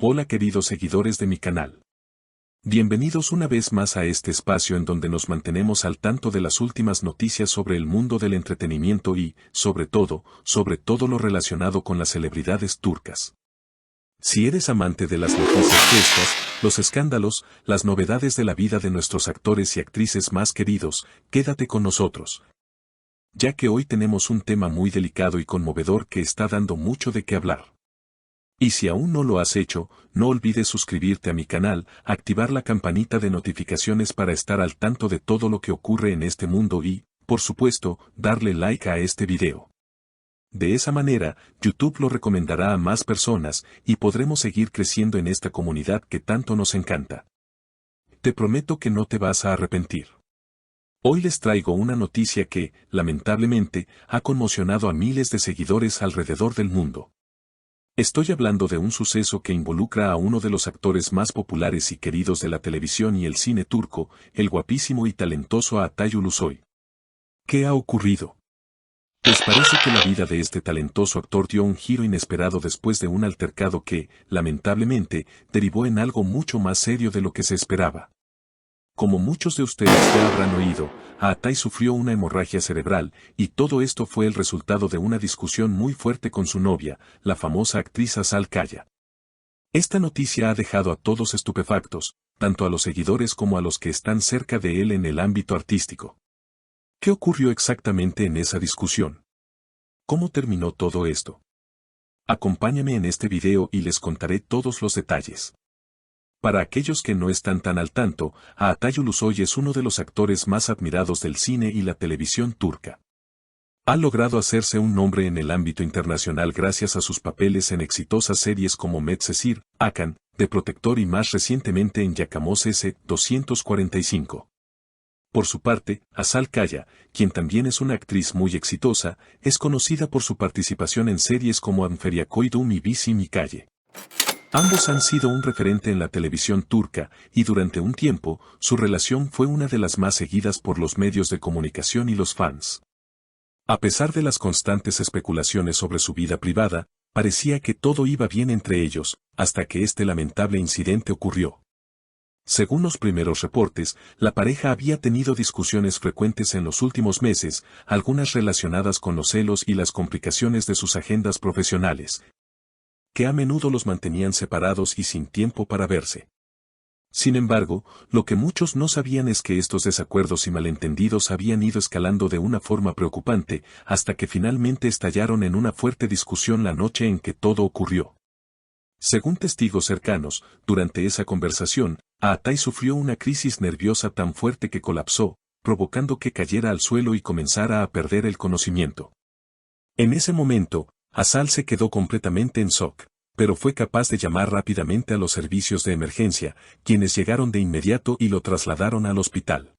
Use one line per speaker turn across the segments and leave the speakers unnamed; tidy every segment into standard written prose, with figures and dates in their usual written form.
Hola queridos seguidores de mi canal. Bienvenidos una vez más a este espacio en donde nos mantenemos al tanto de las últimas noticias sobre el mundo del entretenimiento y, sobre todo lo relacionado con las celebridades turcas. Si eres amante de las noticias frescas, los escándalos, las novedades de la vida de nuestros actores y actrices más queridos, quédate con nosotros. Ya que hoy tenemos un tema muy delicado y conmovedor que está dando mucho de qué hablar. Y si aún no lo has hecho, no olvides suscribirte a mi canal, activar la campanita de notificaciones para estar al tanto de todo lo que ocurre en este mundo y, por supuesto, darle like a este video. De esa manera, YouTube lo recomendará a más personas y podremos seguir creciendo en esta comunidad que tanto nos encanta. Te prometo que no te vas a arrepentir. Hoy les traigo una noticia que, lamentablemente, ha conmocionado a miles de seguidores alrededor del mundo. Estoy hablando de un suceso que involucra a uno de los actores más populares y queridos de la televisión y el cine turco, el guapísimo y talentoso Atay Ulusoy. ¿Qué ha ocurrido? Pues parece que la vida de este talentoso actor dio un giro inesperado después de un altercado que, lamentablemente, derivó en algo mucho más serio de lo que se esperaba. Como muchos de ustedes ya habrán oído, Atay sufrió una hemorragia cerebral, y todo esto fue el resultado de una discusión muy fuerte con su novia, la famosa actriz Asal Kaya. Esta noticia ha dejado a todos estupefactos, tanto a los seguidores como a los que están cerca de él en el ámbito artístico. ¿Qué ocurrió exactamente en esa discusión? ¿Cómo terminó todo esto? Acompáñame en este video y les contaré todos los detalles. Para aquellos que no están tan al tanto, Atay Ulusoy es uno de los actores más admirados del cine y la televisión turca. Ha logrado hacerse un nombre en el ámbito internacional gracias a sus papeles en exitosas series como Medcezir, Hakan, The Protector y más recientemente en Yakamoz S-245. Por su parte, Asal Kaya, quien también es una actriz muy exitosa, es conocida por su participación en series como Anferiakoydum y Bizi Mikaye. Ambos han sido un referente en la televisión turca, y durante un tiempo, su relación fue una de las más seguidas por los medios de comunicación y los fans. A pesar de las constantes especulaciones sobre su vida privada, parecía que todo iba bien entre ellos, hasta que este lamentable incidente ocurrió. Según los primeros reportes, la pareja había tenido discusiones frecuentes en los últimos meses, algunas relacionadas con los celos y las complicaciones de sus agendas profesionales, que a menudo los mantenían separados y sin tiempo para verse. Sin embargo, lo que muchos no sabían es que estos desacuerdos y malentendidos habían ido escalando de una forma preocupante, hasta que finalmente estallaron en una fuerte discusión la noche en que todo ocurrió. Según testigos cercanos, durante esa conversación, Atay sufrió una crisis nerviosa tan fuerte que colapsó, provocando que cayera al suelo y comenzara a perder el conocimiento. En ese momento, Asal se quedó completamente en shock, pero fue capaz de llamar rápidamente a los servicios de emergencia, quienes llegaron de inmediato y lo trasladaron al hospital.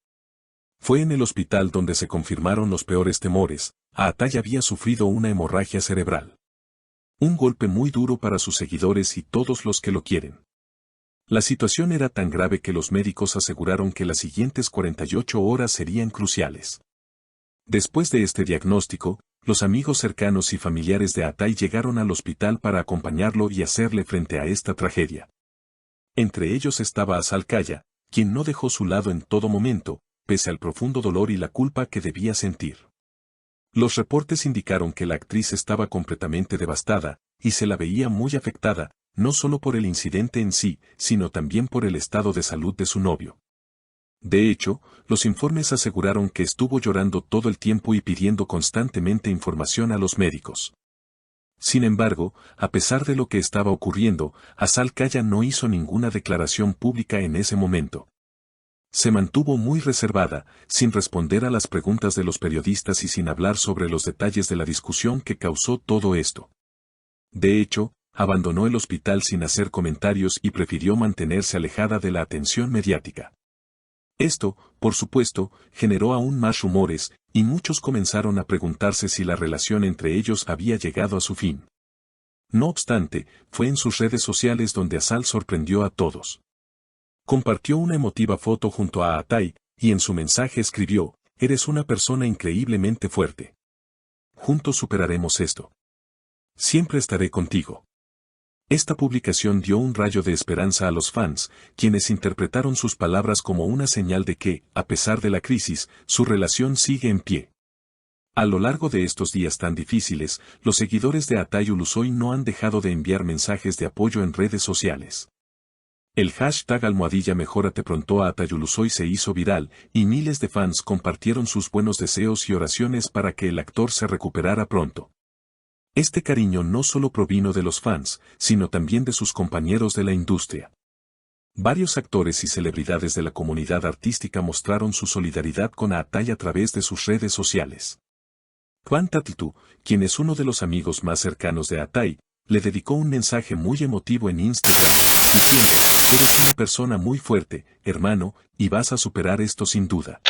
Fue en el hospital donde se confirmaron los peores temores. Atay había sufrido una hemorragia cerebral. Un golpe muy duro para sus seguidores y todos los que lo quieren. La situación era tan grave que los médicos aseguraron que las siguientes 48 horas serían cruciales. Después de este diagnóstico, los amigos cercanos y familiares de Atay llegaron al hospital para acompañarlo y hacerle frente a esta tragedia. Entre ellos estaba Asal Kaya, quien no dejó su lado en todo momento, pese al profundo dolor y la culpa que debía sentir. Los reportes indicaron que la actriz estaba completamente devastada, y se la veía muy afectada, no solo por el incidente en sí, sino también por el estado de salud de su novio. De hecho, los informes aseguraron que estuvo llorando todo el tiempo y pidiendo constantemente información a los médicos. Sin embargo, a pesar de lo que estaba ocurriendo, Asal Kaya no hizo ninguna declaración pública en ese momento. Se mantuvo muy reservada, sin responder a las preguntas de los periodistas y sin hablar sobre los detalles de la discusión que causó todo esto. De hecho, abandonó el hospital sin hacer comentarios y prefirió mantenerse alejada de la atención mediática. Esto, por supuesto, generó aún más rumores, y muchos comenzaron a preguntarse si la relación entre ellos había llegado a su fin. No obstante, fue en sus redes sociales donde Asal sorprendió a todos. Compartió una emotiva foto junto a Atay, y en su mensaje escribió: "Eres una persona increíblemente fuerte. Juntos superaremos esto. Siempre estaré contigo". Esta publicación dio un rayo de esperanza a los fans, quienes interpretaron sus palabras como una señal de que, a pesar de la crisis, su relación sigue en pie. A lo largo de estos días tan difíciles, los seguidores de Atay Ulusoy no han dejado de enviar mensajes de apoyo en redes sociales. El hashtag #mejórate pronto a Atay Ulusoy se hizo viral, y miles de fans compartieron sus buenos deseos y oraciones para que el actor se recuperara pronto. Este cariño no solo provino de los fans, sino también de sus compañeros de la industria. Varios actores y celebridades de la comunidad artística mostraron su solidaridad con Atay a través de sus redes sociales. Juan Tatitu, quien es uno de los amigos más cercanos de Atay, le dedicó un mensaje muy emotivo en Instagram, diciendo: "Eres una persona muy fuerte, hermano, y vas a superar esto sin duda".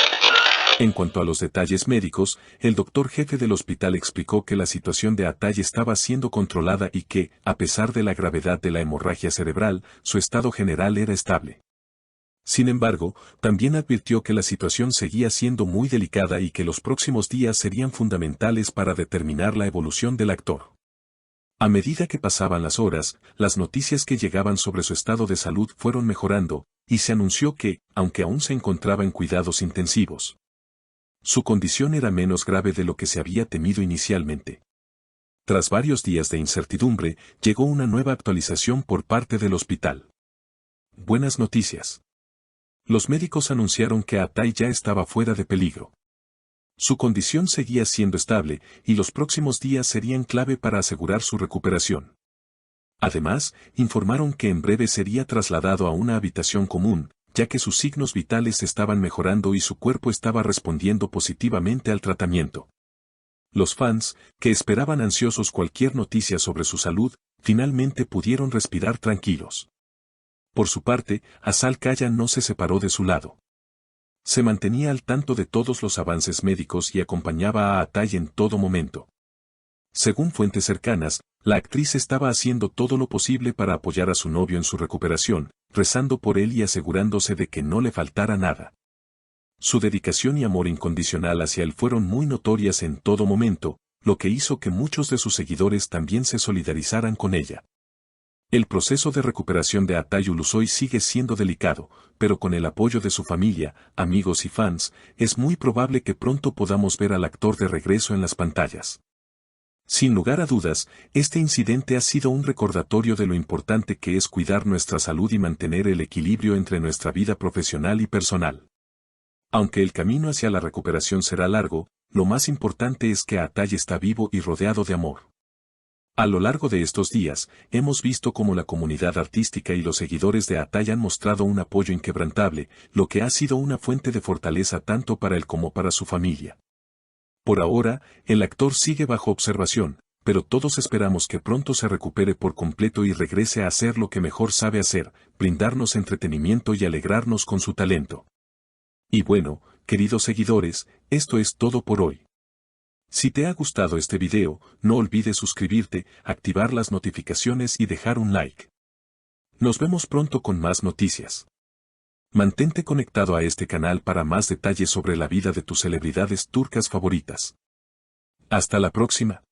En cuanto a los detalles médicos, el doctor jefe del hospital explicó que la situación de Atay estaba siendo controlada y que, a pesar de la gravedad de la hemorragia cerebral, su estado general era estable. Sin embargo, también advirtió que la situación seguía siendo muy delicada y que los próximos días serían fundamentales para determinar la evolución del actor. A medida que pasaban las horas, las noticias que llegaban sobre su estado de salud fueron mejorando, y se anunció que, aunque aún se encontraba en cuidados intensivos, su condición era menos grave de lo que se había temido inicialmente. Tras varios días de incertidumbre, llegó una nueva actualización por parte del hospital. Buenas noticias. Los médicos anunciaron que Atay ya estaba fuera de peligro. Su condición seguía siendo estable, y los próximos días serían clave para asegurar su recuperación. Además, informaron que en breve sería trasladado a una habitación común, ya que sus signos vitales estaban mejorando y su cuerpo estaba respondiendo positivamente al tratamiento. Los fans, que esperaban ansiosos cualquier noticia sobre su salud, finalmente pudieron respirar tranquilos. Por su parte, Azal Kaya no se separó de su lado. Se mantenía al tanto de todos los avances médicos y acompañaba a Atay en todo momento. Según fuentes cercanas, la actriz estaba haciendo todo lo posible para apoyar a su novio en su recuperación, rezando por él y asegurándose de que no le faltara nada. Su dedicación y amor incondicional hacia él fueron muy notorias en todo momento, lo que hizo que muchos de sus seguidores también se solidarizaran con ella. El proceso de recuperación de Atay Ulusoy sigue siendo delicado, pero con el apoyo de su familia, amigos y fans, es muy probable que pronto podamos ver al actor de regreso en las pantallas. Sin lugar a dudas, este incidente ha sido un recordatorio de lo importante que es cuidar nuestra salud y mantener el equilibrio entre nuestra vida profesional y personal. Aunque el camino hacia la recuperación será largo, lo más importante es que Atay está vivo y rodeado de amor. A lo largo de estos días, hemos visto cómo la comunidad artística y los seguidores de Atay han mostrado un apoyo inquebrantable, lo que ha sido una fuente de fortaleza tanto para él como para su familia. Por ahora, el actor sigue bajo observación, pero todos esperamos que pronto se recupere por completo y regrese a hacer lo que mejor sabe hacer, brindarnos entretenimiento y alegrarnos con su talento. Y bueno, queridos seguidores, esto es todo por hoy. Si te ha gustado este video, no olvides suscribirte, activar las notificaciones y dejar un like. Nos vemos pronto con más noticias. Mantente conectado a este canal para más detalles sobre la vida de tus celebridades turcas favoritas. Hasta la próxima.